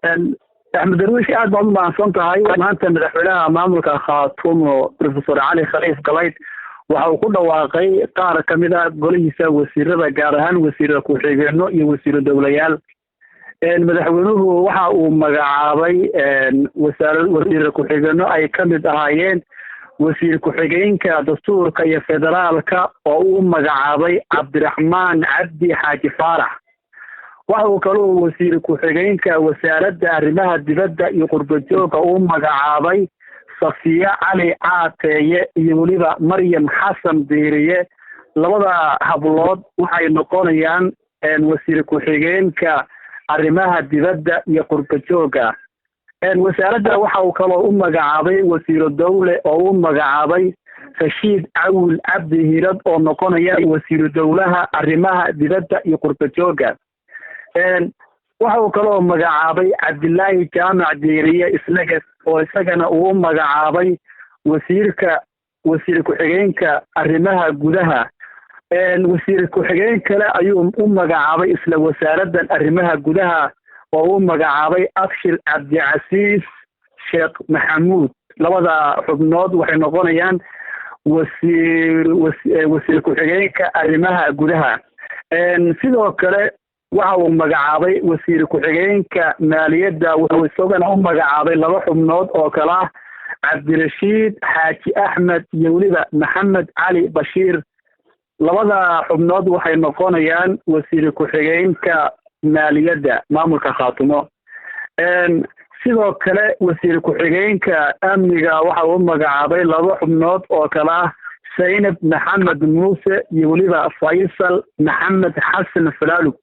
أحمد درويش قاعد بعض مع صنطة هاي ما أنت مدحولها ماملك خاطوم بروفيسور علي خليف قليت وكل واقعي قارة كمذا قوليسا وسيرة قارهان وسيرة كوحيقينو وسيرة دوليال مدحوينوه وحا ومقعابي وسيرة كوحيقينو أي كمد أهايين وسير كحجينك دستورك يا فدرالك ومقعابي عبد الرحمن عبدي حاج فارح وهو كلو وسير كحجينك وسارد أرمها الدبدة يقرب جوك ومقعابي صفية علي عاتية يوليبا مريم حسن ديرية لوضع حبلود وحي نقونيان وسير كحجينك أرمها الدبدة يقرب جوك wasaaradda waxa uu kaloo u magacaabay wasiiro dawle oo u magacaabay Rashiid Awil Abdi Hirad oo noqonaya wasiiro dawlaha arrimaha dibadda iyo qurba jooga waxa uu kaloo magacaabay Cabdillaahi Jaamac Diiriye Islaga oo isagana uu magacaabay wasiir ku-xigeenka arrimaha gudaha wasiir ku-xigeen kale ayuu u magacaabay isla wasaaraddan arrimaha gudaha oo magacaabay Abshir Abdi Casiis Sheekh Maxamuud labada xubnood waxay noqonayaan wasiir ku-xigeenka arrimaha gudaha sidoo kale waxa uu magacaabay wasiir ku-xigeenka maaliyadda wuxuu isagana u magacaabay laba xubnood oo kala ah Cabdirashiid Xaaji Axmed iyo waliba Maxamed Cali Bashiir labada xubnood waxay noqonayaan wasiir ku-xigeenka maaliyadda maamulka Khaatumo sidoo kale wasiir ku-xigeenka amniga waxa uu magacaabay laba xubnood oo kala ah Zainab Maxamed Muuse iyo waliba Faysal Maxamed Xasan Falaalug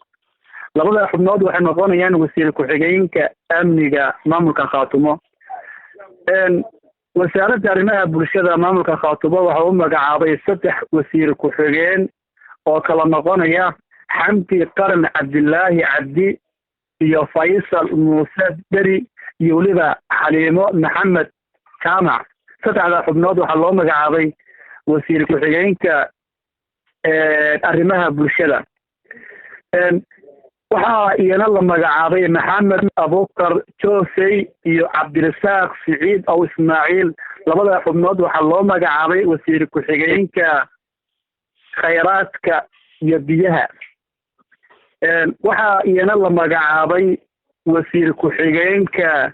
labada xubnood waxay noqonayaan wasiir ku-xigeenka amniga maamulka Khaatumo wasaaradda arrimaha bulshada maamulka Khaatumo waxa uu magacaabay saddex wasiir ku-xigeen oo kala noqonaya حمدي قرن عبد الله عبدي يا فيصل موسى دري يوليبا حليمو محمد كامع فتح حبنود وحلو مقعابي وسير كحيينك أرمها برشدة وحا ينال مقعابي محمد أبو بكر توسي يا عبد الرزاق سعيد أو إسماعيل لبدا حبنود وحلو مقعابي وسير كحيينك خيراتك يبيها waxa iyana la magacaabay wasiir ku-xigeenka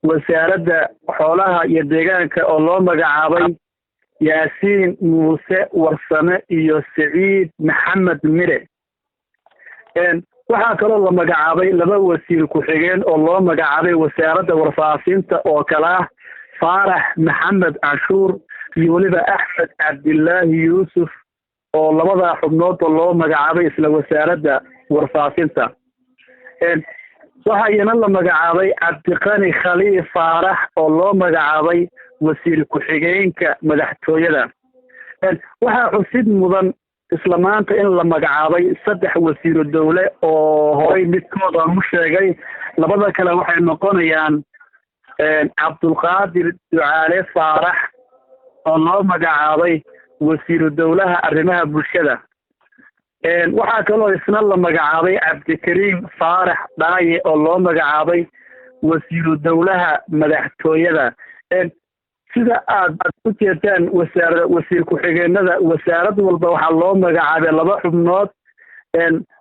wasaaradda xoolaha iyo deegaanka oo loo magacaabay Yaasiin Muuse Warsame iyo Saciid Maxamed Mire waxa kaloo la magacaabay laba wasiir ku-xigeen oo loo magacaabay wasaaradda warfaafinta oo kala Faarax Maxamed Cashuur iyo waliba Axmed Cabdillaahi Yuusuf oo labada xubnood loo magacaabay isla wasaaradda warfaafinta waxa iyana la magacaabay Cabdiqani Khaliif Faarax oo loo magacaabay wasiir ku-xigeenka madaxtooyada waxa xusid mudan isla maanta in la magacaabay saddex wasiiro dawle oo horay midkood aan u sheegay labada kale waxay noqonayaan Cabdulqaadir Ducaale Faarax oo loo magacaabay wasiir dawlaha arrimaha bulshada waxa kaloo isna la magacaabay Cabdikariim Faarax Dhaaye oo loo magacaabay wasiir dawlaha madaxtooyada sida aad u jeedaan wasiir ku-xigeenada wasaarad walba waxa loo magacaabay laba xubnood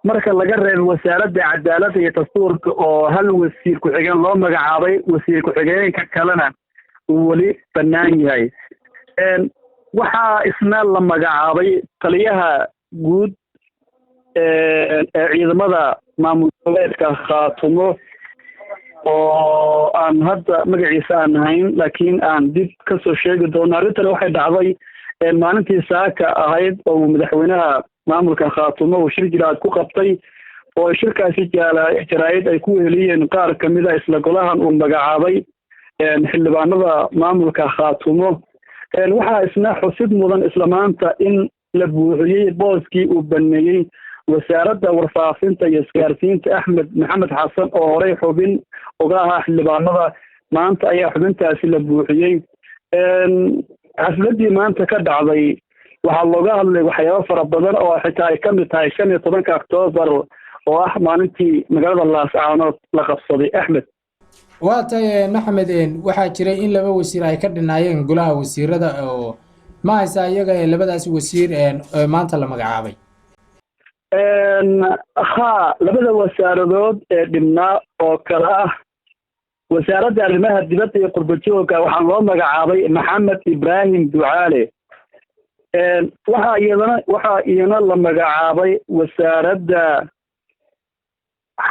marka laga reebo wasaaradda cadaaladda iyo dastuurka oo hal wasiir ku-xigeen loo magacaabay wasiir ku-xigeenka kalena uu wali bannaan yahay waxa isna la magacaabay taliyaha guud ciidamada maamul goboleedka Khaatumo oo aan hadda magaciisa aan hayn laakiin aan dib ka soo sheegi doono arrintan waxay dhacday maalintii saaka ahayd oo madaxweynaha maamulka Khaatumo uu shir jiraad ku qabtay oo shirkaasi jaraa'id ay ku weeliyeen qaar kamid ah isla golahan uu magacaabay xildhibaanada maamulka Khaatumo waxa isna xusid mudan isla maanta in la buuxiyay booskii uu baneeyay wasaaradda warfaafinta iyo isgaarsiinta Axmed Maxamed Xasan oo horay xubin uga ahaa xildhibaanada maanta ayaa xubintaasi la buuxiyay xafladii maanta ka dhacday waxaa looga hadlay waxyaabo fara badan oo xitaa ay ka mid tahay 15 Oktoobar oo ah maalintii magaalada Laascaanood la qabsaday Axmed. waatay maxamed waxaa jiray in laba wasiir ay ka dhinaayeen golaha wasiirada oo ma haysa iyaga labadaas wasiir maanta la magacaabay labada wasaaradood ee dhibnaa oo kala ah wasaaradda arrimaha dibadda iyo qurbo-joogga waxaa loo magacaabay Maxamed Ibraahim Ducaale. waxaa iyana la magacaabay wasaaradda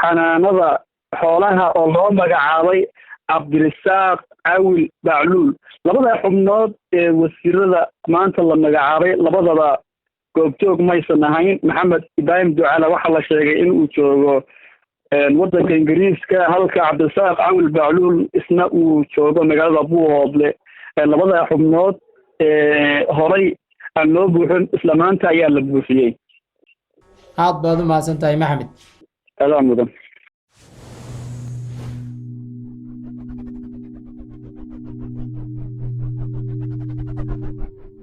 xanaanada xoolaha oo loo magacaabay Cabdirasaaq Cawil Bacluul. labada xubnood ee wasiirada maanta la magacaabay labadaba goobjoog maysan ahayn. Maxamed Ibraahim Ducaale waxaa la sheegay in uu joogo waddanka Ingiriiska, halka Cabdirasaaq Cawil Bacluul isna uu joogo magaalada Buuhoodle. labada xubnood horay aan loo buuxin isla maanta ayaa la buuxiyey. aad baad u mahadsantahay maxamed. aad mudan.